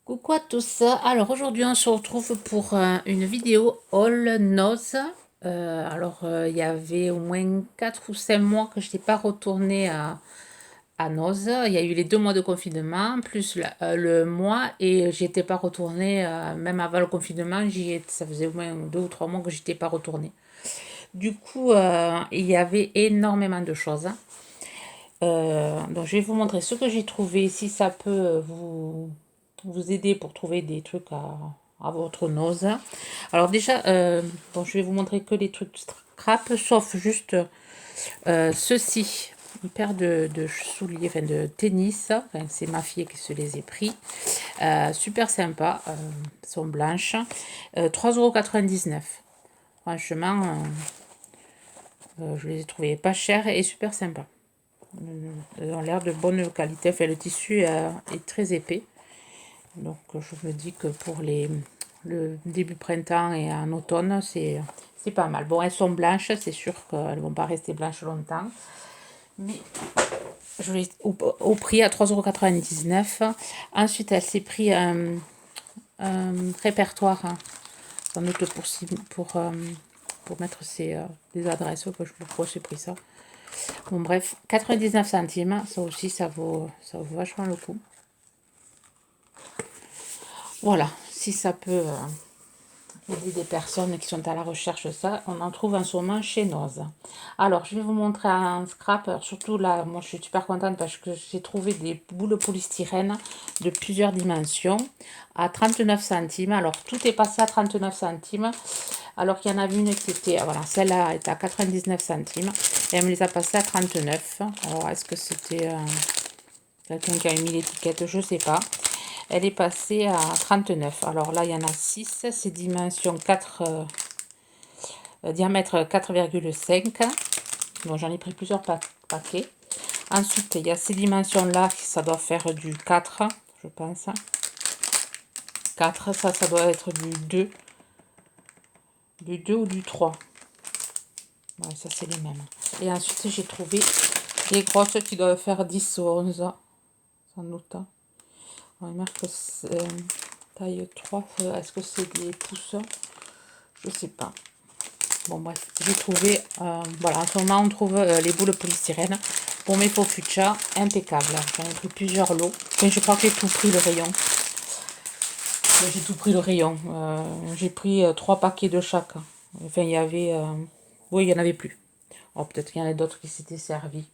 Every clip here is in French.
Coucou à tous. Alors aujourd'hui on se retrouve pour une vidéo All Nose. Il y avait au moins 4 ou 5 mois que je n'étais pas retournée à Nose. Il y a eu les 2 mois de confinement plus le mois et j'y étais pas retournée même avant le confinement. Ça faisait au moins 2 ou 3 mois que j'étais pas retournée. Du coup il y avait énormément de choses. Donc je vais vous montrer ce que j'ai trouvé, si ça peut vous aider pour trouver des trucs à votre nose. Alors déjà, bon, je vais vous montrer que les trucs scrap, sauf juste ceci. Une paire de souliers, enfin de tennis. Enfin, c'est ma fille qui se les est pris. Super sympa. Sont blanches. 3,99 €. Franchement, je les ai trouvées pas chères et super sympas. Elles ont l'air de bonne qualité. Enfin, le tissu est très épais. Donc je me dis que pour le début printemps et en automne, c'est pas mal. Bon, elles sont blanches, c'est sûr qu'elles vont pas rester blanches longtemps. Mais je l'ai au prix à 3,99 €. Ensuite, elle s'est pris un répertoire, hein, sans doute pour mettre des adresses. Pourquoi j'ai pris ça. Bon, bref, 99 centimes. Ça aussi, ça vaut vachement le coup. Voilà, si ça peut aider des personnes qui sont à la recherche de ça, on en trouve en ce moment chez Noz. Alors, je vais vous montrer un scrap. Alors, surtout là, moi je suis super contente parce que j'ai trouvé des boules de polystyrène de plusieurs dimensions à 39 centimes. Alors, tout est passé à 39 centimes. Alors qu'il y en avait une qui était, voilà, celle-là est à 99 centimes. Et elle me les a passées à 39. Alors, est-ce que c'était quelqu'un qui a mis l'étiquette? Je sais pas. Elle est passée à 39. Alors là, il y en a 6. C'est dimension 4, diamètre 4,5. Bon, j'en ai pris plusieurs paquets. Ensuite, il y a ces dimensions-là, ça doit faire du 4, je pense. 4, ça doit être du 2. Du 2 ou du 3. Ouais, ça, c'est les mêmes. Et ensuite, j'ai trouvé des grosses qui doivent faire 10 ou 11. Sans doute. On marque taille 3. Est-ce que c'est des pouces? Je sais pas. Bon, bref, j'ai trouvé, voilà, en ce moment, on trouve les boules polystyrène pour mes faux fuchsia, impeccable. J'en ai pris plusieurs lots. Enfin, je crois que j'ai tout pris le rayon. J'ai tout pris le rayon. J'ai pris 3 paquets de chaque. Enfin, il y avait... oui, il y en avait plus. Oh, peut-être qu'il y en a d'autres qui s'étaient servis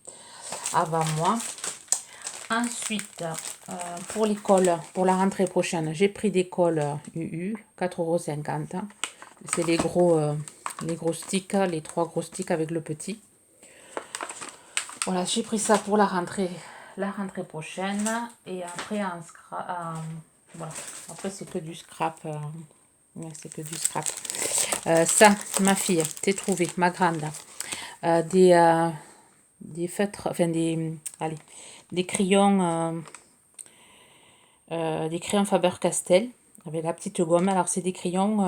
avant moi. Ensuite, pour l'école, pour la rentrée prochaine, j'ai pris des cols UU, 4,50 €. C'est les gros sticks, les 3 gros sticks avec le petit. Voilà, j'ai pris ça pour la rentrée prochaine. Et après, voilà. Après, c'est que du scrap. Ouais, c'est que du scrap. Ça, ma fille, t'es trouvé, ma grande. Des feutres, enfin des crayons, Faber-Castell avec la petite gomme. Alors, c'est des crayons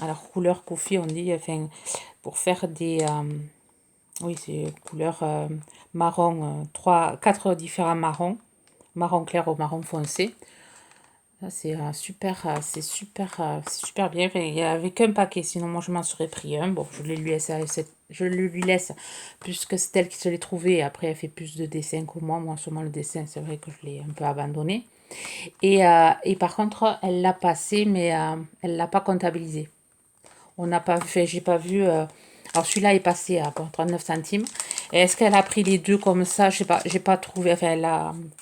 à la couleur coffee, on dit, enfin, pour faire oui, c'est couleur marron, 4 différents marrons, marron clair au marron foncé. Ça, c'est super bien. Enfin, il n'y avait qu'un paquet, sinon moi je m'en serais pris un. Bon, je le lui laisse puisque c'est elle qui se l'est trouvé. Après, elle fait plus de dessins que moi. Moi, en ce moment, le dessin, c'est vrai que je l'ai un peu abandonné. Et par contre, elle l'a passé, mais elle l'a pas comptabilisé. On n'a pas fait, j'ai pas vu. Alors celui-là est passé à 39 centimes. Et est-ce qu'elle a pris les deux comme ça? Je sais pas, j'ai pas trouvé. Enfin,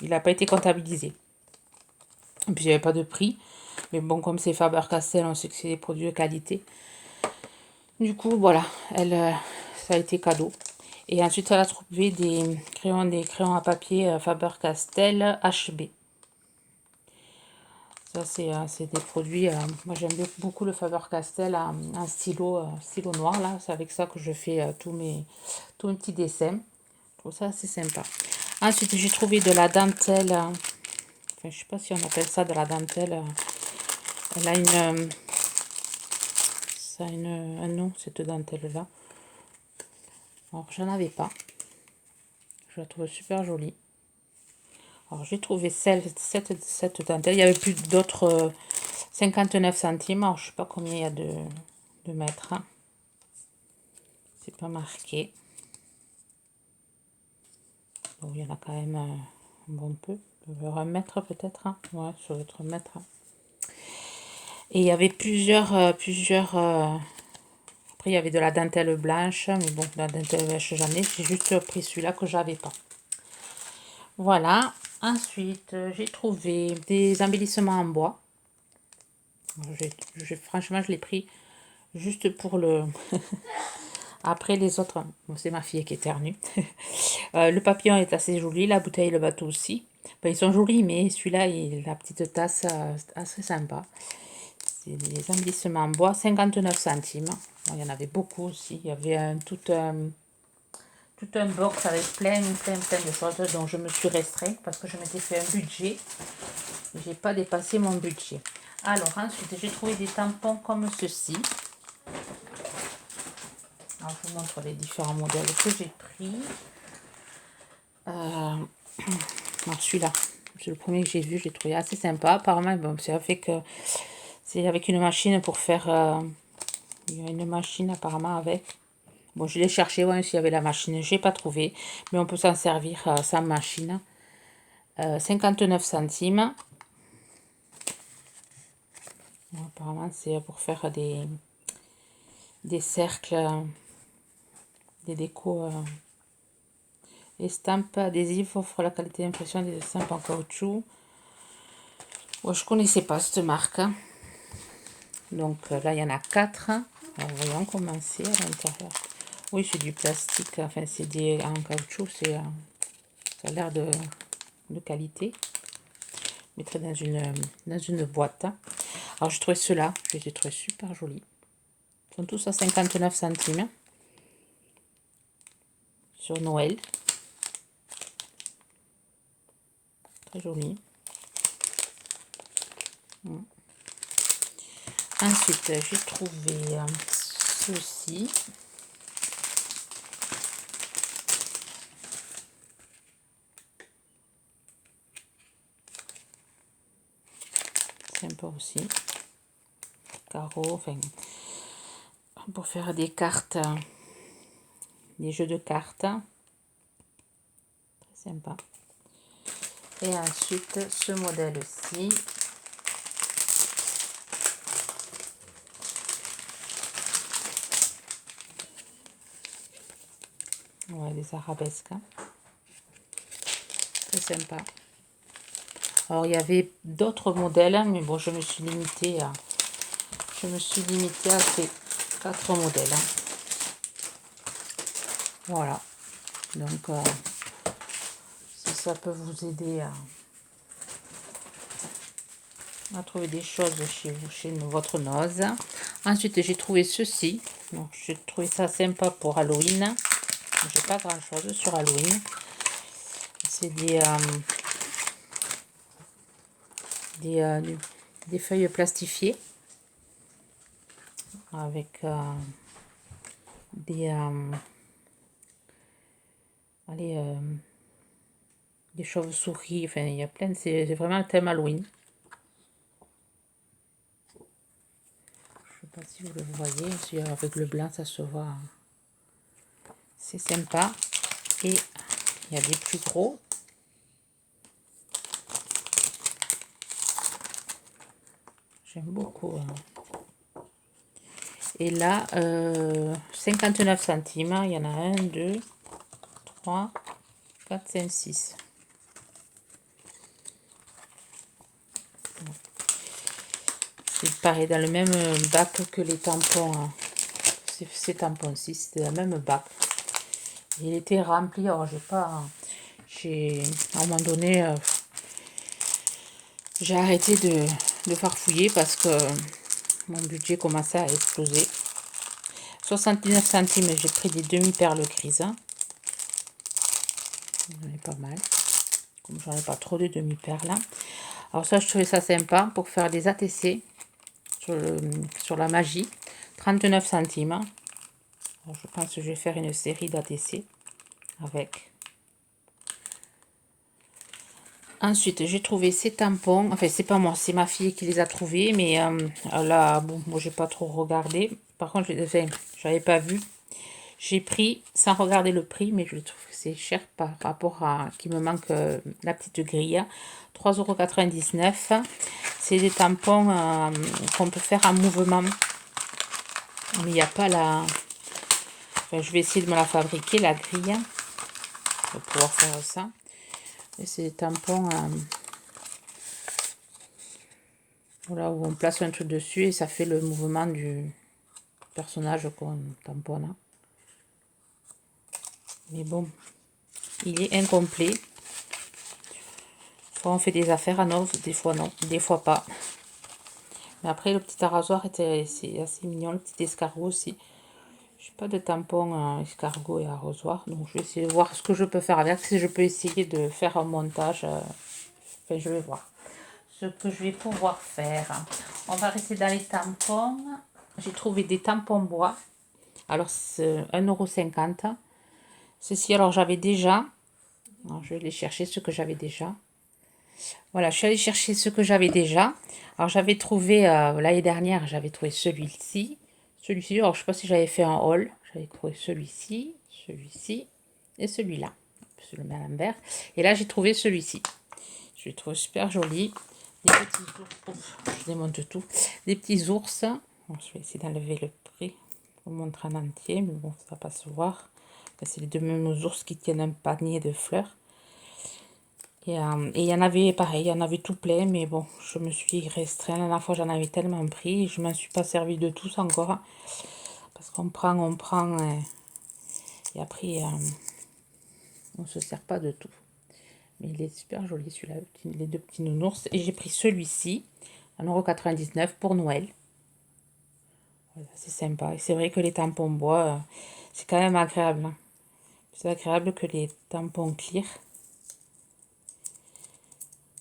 il n'a pas été comptabilisé. Et puis il n'y avait pas de prix. Mais bon, comme c'est Faber-Castell, on sait que c'est des produits de qualité. Du coup, voilà, ça a été cadeau. Et ensuite, elle a trouvé des crayons à papier Faber-Castell HB. Ça, c'est des produits. Moi, j'aime beaucoup le Faber-Castell en stylo noir. Là, c'est avec ça que je fais tous mes petits dessins. Je trouve ça assez sympa. Ensuite, j'ai trouvé de la dentelle. Enfin, je sais pas si on appelle ça de la dentelle. Elle a ça a un nom, cette dentelle-là. Alors, j'en avais pas. Je la trouve super jolie. Alors j'ai trouvé cette dentelle. Il y avait plus d'autres 59 centimes. Alors je sais pas combien il y a de mètres. Hein. C'est pas marqué. Bon, il y en a quand même un bon peu. Un mètre peut-être. Hein. Ouais, ça doit être un mètre. Hein. Et il y avait plusieurs. Après, il y avait de la dentelle blanche. Mais bon, la dentelle blanche, j'en ai. J'ai juste pris celui-là que j'avais pas. Voilà. Ensuite, j'ai trouvé des embellissements en bois. Franchement, je l'ai pris juste pour le... Après, les autres... Bon, c'est ma fille qui éternue. Le papillon est assez joli. La bouteille et le bateau aussi. Ben, ils sont jolis, mais celui-là, la petite tasse, assez sympa. C'est des embellissements en bois. 59 centimes. Bon, il y en avait beaucoup aussi. Il y avait tout un box avec plein de choses dont je me suis restreint parce que je m'étais fait un budget. J'ai pas dépassé mon budget. Alors ensuite j'ai trouvé des tampons comme ceci. Alors, je vous montre les différents modèles que j'ai pris. Alors celui-là, c'est le premier que j'ai vu, j'ai trouvé assez sympa. Apparemment, bon, c'est avec une machine pour faire. Il y a une machine apparemment avec. Bon, je l'ai cherché, ouais, s'il y avait la machine, j'ai pas trouvé, mais on peut s'en servir sans machine. 59 centimes. Bon, apparemment, c'est pour faire des cercles, des décos. Estampes adhésives offrent la qualité d'impression des estampes en caoutchouc. Bon, je connaissais pas cette marque. Hein. Donc là, il y en a 4. Alors, voyons comment c'est à l'intérieur. Oui, c'est du plastique, enfin c'est en caoutchouc, ça a l'air de qualité. Je mettrai dans une boîte. Alors je trouvais ceux-là, je les ai trouvés super jolis. Ils sont tous à 59 centimes. Sur Noël. Très joli. Ensuite, j'ai trouvé ceci. Sympa aussi. Carreaux, enfin, pour faire des cartes, des jeux de cartes. Très sympa. Et ensuite, ce modèle-ci. Ouais, des arabesques. Hein. Très sympa. Alors, il y avait d'autres modèles, mais bon, je me suis limitée à ces 4 modèles. Hein. Voilà. Donc, si ça peut vous aider à trouver des choses chez vous, chez votre noz. Ensuite, j'ai trouvé ceci. Donc, j'ai trouvé ça sympa pour Halloween. J'ai pas grand chose sur Halloween. C'est des feuilles plastifiées avec des chauves-souris. Enfin, il y a plein. C'est vraiment un thème Halloween. Je sais pas si vous le voyez. Si avec le blanc, ça se voit. C'est sympa. Et il y a des plus gros. J'aime beaucoup. Et là, 59 centimes. Il y en a 1, 2, 3, 4, 5, 6. C'est pareil, dans le même bac que les tampons. Ces tampons-ci, c'était dans le même bac. Il était rempli. Alors, à un moment donné, j'ai arrêté de farfouiller parce que mon budget commençait à exploser. 69 centimes, j'ai pris des demi-perles grises. J'en ai pas mal. Comme j'en ai pas trop de demi-perles. Alors ça, je trouvais ça sympa pour faire des ATC sur la magie. 39 centimes. Alors, je pense que je vais faire une série d'ATC avec. Ensuite, j'ai trouvé ces tampons. Enfin, c'est pas moi, c'est ma fille qui les a trouvés. Mais là, bon, moi, j'ai pas trop regardé. Par contre, enfin, j'avais pas vu. J'ai pris, sans regarder le prix, mais je trouve que c'est cher par rapport à qu'il me manque la petite grille. 3,99 €. C'est des tampons qu'on peut faire en mouvement. Mais il n'y a pas la... Enfin, je vais essayer de me la fabriquer, la grille, pour pouvoir faire ça. Et c'est des tampons... voilà, où on place un truc dessus et ça fait le mouvement du personnage qu'on tamponne. Mais bon, il est incomplet. Soit on fait des affaires à nos, des fois non, des fois pas. Mais après, le petit arrosoir était assez mignon, le petit escargot aussi. Je n'ai pas de tampon escargot et arrosoir, donc je vais essayer de voir ce que je peux faire avec. Si je peux essayer de faire un montage, enfin je vais voir ce que je vais pouvoir faire. On va rester dans les tampons. J'ai trouvé des tampons bois. Alors, c'est 1,50 €. Ceci, alors j'avais déjà. Alors, je vais aller chercher ce que j'avais déjà. Voilà, je suis allée chercher ce que j'avais déjà. Alors, j'avais trouvé, l'année dernière, j'avais trouvé celui-ci. Celui-ci, alors je ne sais pas si j'avais fait un haul. J'avais trouvé celui-ci, celui-ci et celui-là. Je le mets à l'envers. Et là, j'ai trouvé celui-ci. Je le trouve super joli. Des petits ours. Ouf, je démonte tout. Des petits ours. Bon, je vais essayer d'enlever le prix. Je vous montre en entier, mais bon, ça va pas se voir. C'est les deux mêmes ours qui tiennent un panier de fleurs. Et il y en avait pareil, il y en avait tout plein, mais bon, je me suis restreint. La dernière fois, j'en avais tellement pris, je ne m'en suis pas servi de tous encore. Parce qu'on prend, et après, on ne se sert pas de tout. Mais il est super joli celui-là, les deux petits nounours. Et j'ai pris celui-ci, 1,99 € pour Noël. Voilà, c'est sympa. Et c'est vrai que les tampons bois, c'est quand même agréable. C'est agréable que les tampons clear.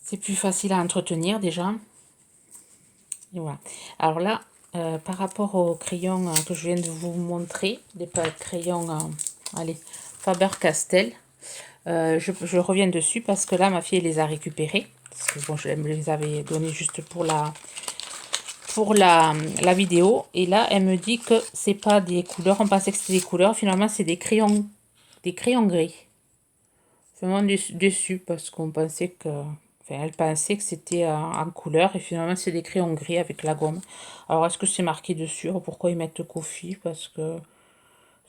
C'est plus facile à entretenir déjà. Et voilà. Alors là, par rapport aux crayons que je viens de vous montrer, des crayons, allez, Faber-Castell, je reviens dessus parce que là, ma fille les a récupérés. Parce que bon, je me les avais donnés juste pour la vidéo. Et là, elle me dit que c'est pas des couleurs. On pensait que c'était des couleurs. Finalement, c'est des crayons gris. Vraiment déçue parce qu'on pensait que... Enfin, elle pensait que c'était en couleur et finalement c'est des crayons gris avec la gomme. Alors est-ce que c'est marqué dessus? Pourquoi ils mettent coffee? Parce que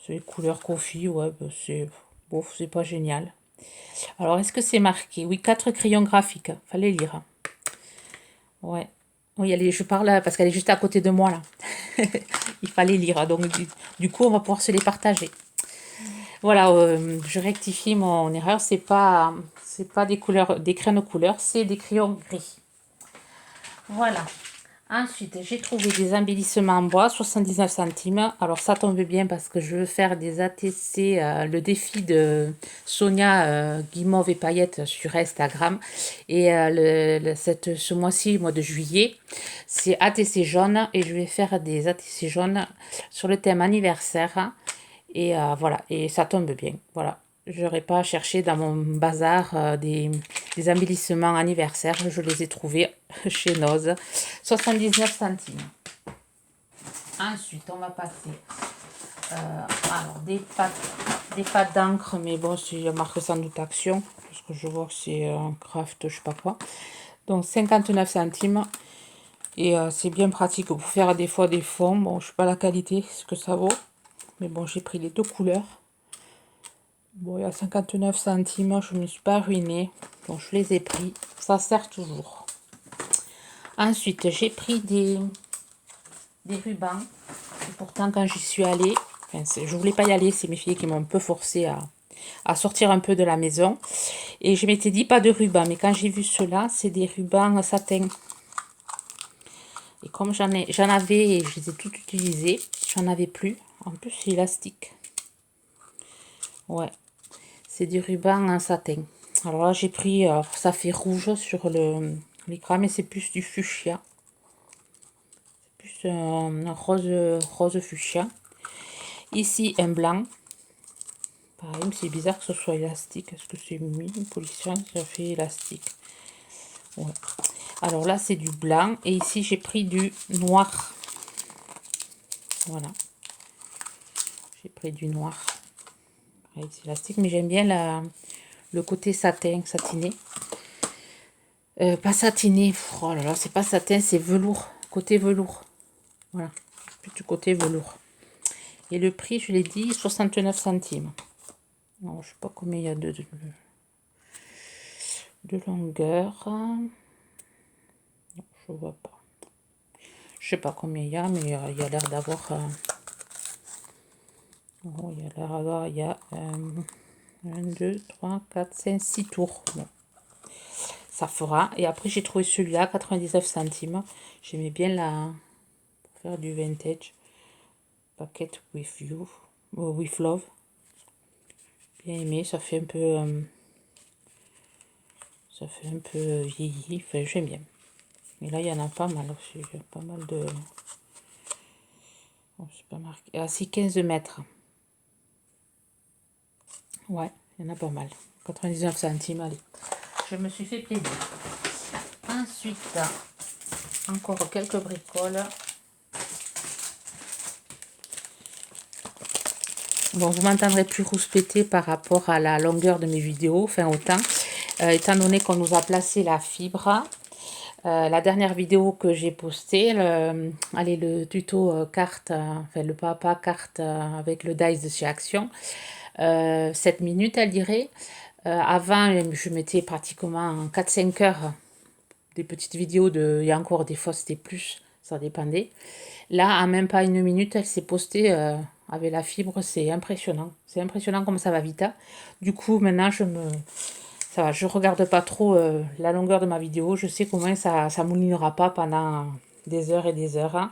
c'est couleur coffee, ouais, bah, c'est... Bon, c'est pas génial. Alors est-ce que c'est marqué? Oui, 4 crayons graphiques, fallait lire. Ouais. Oui, je parle parce qu'elle est juste à côté de moi là. Il fallait lire, donc du coup on va pouvoir se les partager. Voilà, je rectifie mon erreur, c'est pas des couleurs, des crayons de couleur, c'est des crayons gris. Voilà. Ensuite, j'ai trouvé des embellissements en bois, 79 centimes. Alors ça tombe bien parce que je veux faire des ATC, le défi de Sonia Guimauve et Paillettes sur Instagram. Et ce mois-ci, mois de juillet, c'est ATC jaune et je vais faire des ATC jaunes sur le thème anniversaire. Et voilà, et ça tombe bien. Voilà, j'aurais pas cherché dans mon bazar des embellissements anniversaires. Je les ai trouvés chez Noz. 79 centimes. Ensuite, on va passer alors des pâtes d'encre, mais bon, c'est marqué sans doute Action, parce que je vois que c'est craft, je sais pas quoi. Donc 59 centimes. Et c'est bien pratique pour faire des fois des fonds. Bon, je sais pas la qualité, ce que ça vaut. Mais bon, j'ai pris les deux couleurs. Bon, il y a 59 centimes, je ne me suis pas ruinée. Donc, je les ai pris. Ça sert toujours. Ensuite, j'ai pris des rubans. Et pourtant, quand j'y suis allée, enfin, je voulais pas y aller. C'est mes filles qui m'ont un peu forcé à sortir un peu de la maison. Et je m'étais dit pas de rubans. Mais quand j'ai vu ceux-là, c'est des rubans satin. Et comme j'en avais et je les ai toutes utilisés, j'en avais plus. En plus, c'est élastique. Ouais. C'est du ruban en satin. Alors là, j'ai pris, ça fait rouge sur l'écran, mais c'est plus du fuchsia. C'est plus un rose fuchsia. Ici, un blanc. Pareil, c'est bizarre que ce soit élastique. Est-ce que c'est mis une polissage? Ça fait élastique. Ouais. Alors là, c'est du blanc. Et ici, j'ai pris du noir. Voilà. J'ai pris du noir. Avec des élastiques. Mais j'aime bien le côté satin, satiné. Pas satiné. Oh là là, c'est pas satin, c'est velours. Côté velours. Voilà. Plus du côté velours. Et le prix, je l'ai dit, 69 centimes. Non, je sais pas combien il y a de longueur. Non, je vois pas. Je sais pas combien il y a, mais il y a l'air d'avoir... oh, il y a l'air d'avoir... Il y a 1, 2, 3, 4, 5, 6 tours. Bon. Ça fera. Et après, j'ai trouvé celui-là, 99 centimes. J'aimais bien pour faire du vintage. Packet with you. With love. Bien aimé. Ça fait un peu... ça fait un peu vieilli. Enfin, j'aime bien. Et là, il y en a pas mal aussi. Il y a pas mal de... oh, c'est pas marqué. Ah, si, 15 mètres. Ouais, il y en a pas mal. 99 centimes, allez. Je me suis fait plaisir. Ensuite, encore quelques bricoles. Bon, vous m'entendrez plus rouspéter par rapport à la longueur de mes vidéos, enfin au temps, étant donné qu'on nous a placé la fibre. La dernière vidéo que j'ai postée, le tuto carte, enfin le papa carte avec le dice de chez Action, 7 minutes elle dirait. Avant, je mettais pratiquement 4-5 heures des petites vidéos il y a encore des fois c'était plus, ça dépendait. Là, en même pas 1 minute, elle s'est postée avec la fibre, c'est impressionnant. C'est impressionnant comme ça va vite. Hein. Du coup, maintenant, ça va, je regarde pas trop la longueur de ma vidéo. Je sais qu'au moins ça moulinera pas pendant des heures et des heures. Hein.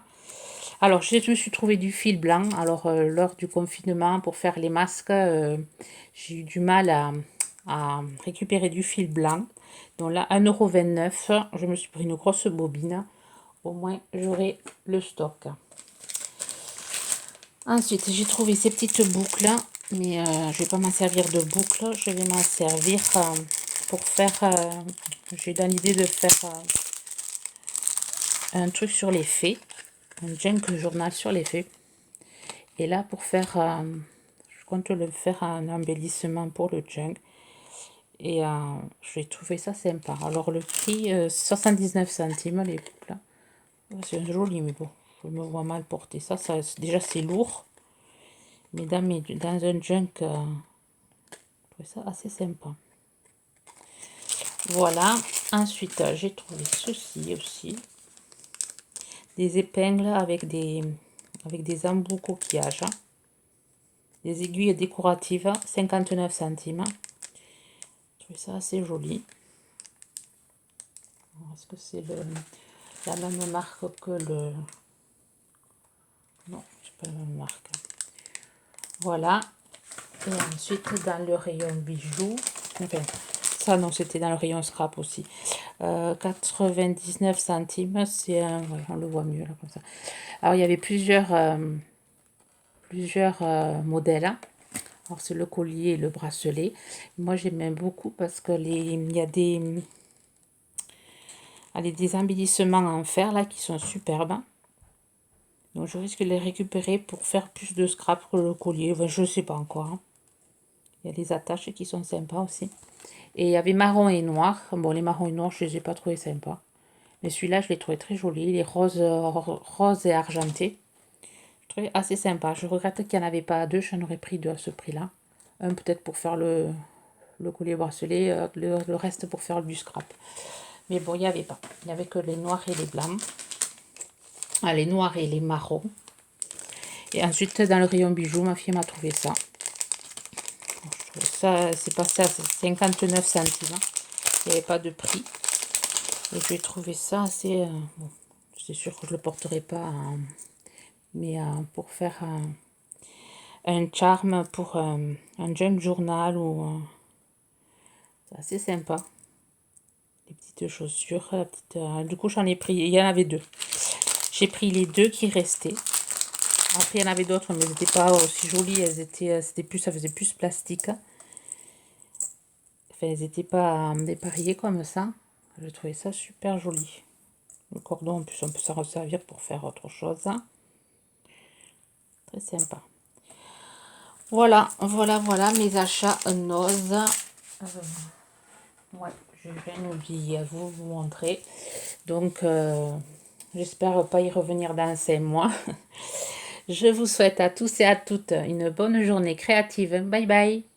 Alors, je me suis trouvé du fil blanc. Alors, lors du confinement, pour faire les masques, j'ai eu du mal à récupérer du fil blanc. Donc là, 1,29 €. Je me suis pris une grosse bobine. Au moins, j'aurai le stock. Ensuite, j'ai trouvé ces petites boucles. Mais je vais pas m'en servir de boucles. Je vais m'en servir pour faire... j'ai dans l'idée de faire un truc sur les fées. Un junk journal sur les fées. Et là, pour faire... je compte le faire en embellissement pour le junk. Et je vais trouver ça sympa. Alors, le prix, 79 centimes, les boucles. C'est joli, mais bon, je me vois mal porter ça. Déjà, c'est lourd. Mais dans un junk, je trouve ça assez sympa. Voilà. Ensuite, j'ai trouvé ceci aussi. Des épingles avec des embouts coquillages. Des aiguilles décoratives, 59 centimes. Je trouve ça assez joli. Est-ce que c'est la même marque que le... non, c'est pas la même marque. Voilà. Et ensuite, dans le rayon bijoux, enfin, ça non, c'était dans le rayon scrap aussi. 99 centimes, c'est un... ouais, on le voit mieux là comme ça. Alors, il y avait plusieurs modèles. Hein. Alors, c'est le collier et le bracelet. Moi, j'aimais beaucoup parce que il y a des embellissements en fer là qui sont superbes. Donc, je risque de les récupérer pour faire plus de scrap que le collier. Enfin, je ne sais pas encore. Hein. Il y a des attaches qui sont sympas aussi. Et il y avait marron et noir. Bon, les marrons et noirs, je ne les ai pas trouvés sympas. Mais celui-là, je l'ai trouvé très joli. Les roses et argentés. Je trouvais assez sympa. Je regrette qu'il n'y en avait pas deux. J'en aurais pris deux à ce prix-là. Un peut-être pour faire le collier bracelet. Le reste pour faire du scrap. Mais bon, il n'y avait pas. Il n'y avait que les noirs et les blancs. Ah, les noirs et les marrons. Et ensuite, dans le rayon bijoux, ma fille m'a trouvé ça. Ça, c'est passé à 59 centimes. Il n'y avait pas de prix. Et j'ai trouvé ça assez... bon, c'est sûr que je ne le porterai pas. Mais pour faire un charme pour un junk journal ou... c'est assez sympa. Les petites chaussures. Du coup, j'en ai pris... il y en avait deux. J'ai pris les deux qui restaient. Après, il y en avait d'autres, mais elles n'étaient pas aussi jolies. Ça faisait plus plastique. Enfin, elles n'étaient pas dépareillées comme ça. Je trouvais ça super joli. Le cordon, en plus, on peut s'en resservir pour faire autre chose. Très sympa. Voilà, voilà mes achats Noz. Ouais, j'ai bien oublié à vous montrer. Donc, j'espère pas y revenir dans 5 mois. Je vous souhaite à tous et à toutes une bonne journée créative. Bye bye.